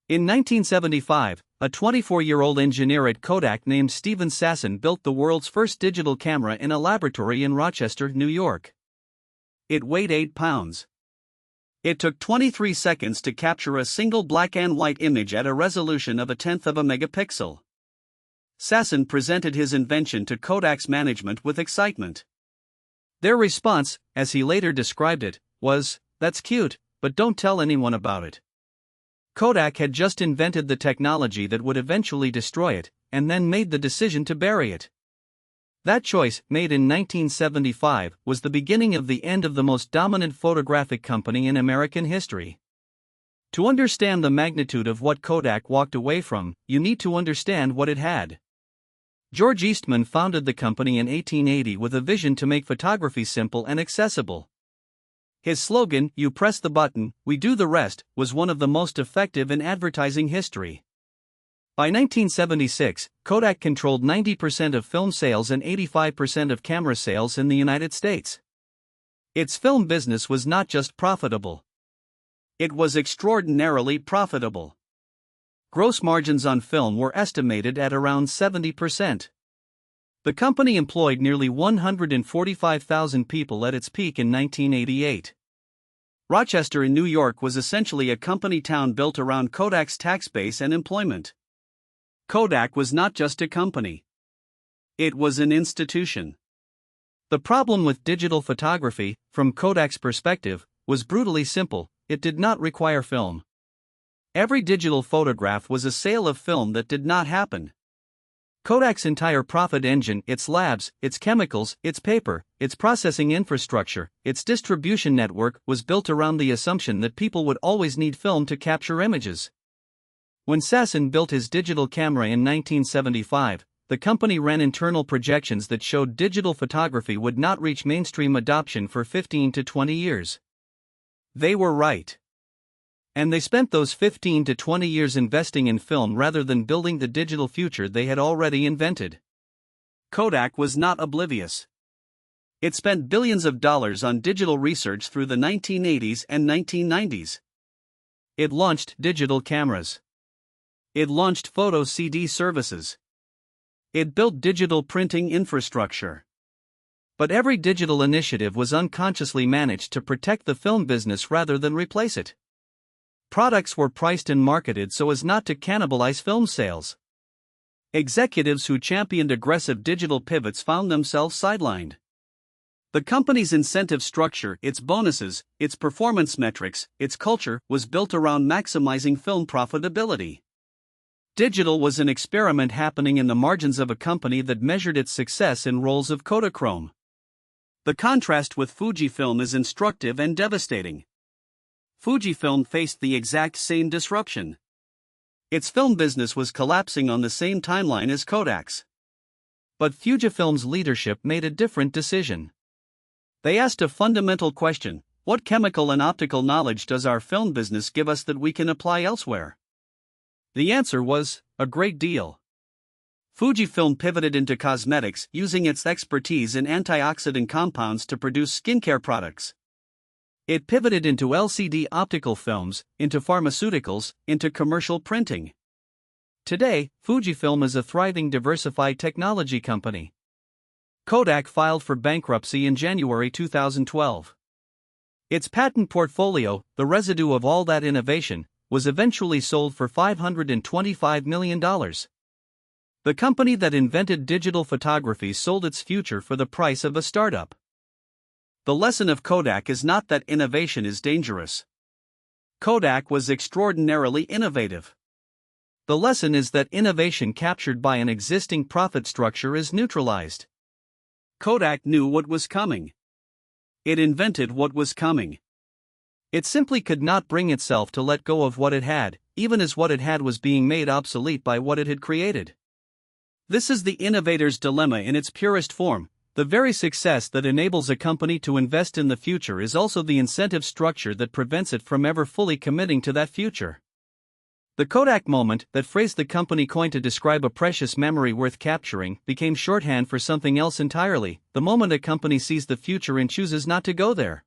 In 1975, a 24-year-old engineer at Kodak named Steven Sasson built the world's first digital camera in a laboratory in Rochester, New York. It weighed 8 pounds. It took 23 seconds to capture a single black and white image at a resolution of a tenth of a megapixel. Sasson presented his invention to Kodak's management with excitement. Their response, as he later described it, was, "That's cute, but don't tell anyone about it." Kodak had just invented the technology that would eventually destroy it, and then made the decision to bury it. That choice, made in 1975, was the beginning of the end of the most dominant photographic company in American history. To understand the magnitude of what Kodak walked away from, you need to understand what it had. George Eastman founded the company in 1880 with a vision to make photography simple and accessible. His slogan, "You press the button, we do the rest," was one of the most effective in advertising history. By 1976, Kodak controlled 90% of film sales and 85% of camera sales in the United States. Its film business was not just profitable. It was extraordinarily profitable. Gross margins on film were estimated at around 70%. The company employed nearly 145,000 people at its peak in 1988. Rochester in New York was essentially a company town built around Kodak's tax base and employment. Kodak was not just a company. It was an institution. The problem with digital photography, from Kodak's perspective, was brutally simple: it did not require film. Every digital photograph was a sale of film that did not happen. Kodak's entire profit engine, its labs, its chemicals, its paper, its processing infrastructure, its distribution network, was built around the assumption that people would always need film to capture images. When Sasson built his digital camera in 1975, the company ran internal projections that showed digital photography would not reach mainstream adoption for 15 to 20 years. They were right. And they spent those 15 to 20 years investing in film rather than building the digital future they had already invented. Kodak was not oblivious. It spent billions of dollars on digital research through the 1980s and 1990s. It launched digital cameras. It launched photo CD services. It built digital printing infrastructure. But every digital initiative was unconsciously managed to protect the film business rather than replace it. Products were priced and marketed so as not to cannibalize film sales. Executives who championed aggressive digital pivots found themselves sidelined. The company's incentive structure, its bonuses, its performance metrics, its culture, was built around maximizing film profitability. Digital was an experiment happening in the margins of a company that measured its success in rolls of Kodachrome. The contrast with Fujifilm is instructive and devastating. Fujifilm faced the exact same disruption. Its film business was collapsing on the same timeline as Kodak's. But Fujifilm's leadership made a different decision. They asked a fundamental question: what chemical and optical knowledge does our film business give us that we can apply elsewhere? The answer was, a great deal. Fujifilm pivoted into cosmetics, using its expertise in antioxidant compounds to produce skincare products. It pivoted into LCD optical films, into pharmaceuticals, into commercial printing. Today, Fujifilm is a thriving diversified technology company. Kodak filed for bankruptcy in January 2012. Its patent portfolio, the residue of all that innovation, was eventually sold for $525 million. The company that invented digital photography sold its future for the price of a startup. The lesson of Kodak is not that innovation is dangerous. Kodak was extraordinarily innovative. The lesson is that innovation captured by an existing profit structure is neutralized. Kodak knew what was coming. It invented what was coming. It simply could not bring itself to let go of what it had, even as what it had was being made obsolete by what it had created. This is the innovator's dilemma in its purest form. The very success that enables a company to invest in the future is also the incentive structure that prevents it from ever fully committing to that future. The Kodak moment, that phrase the company coined to describe a precious memory worth capturing, became shorthand for something else entirely: the moment a company sees the future and chooses not to go there.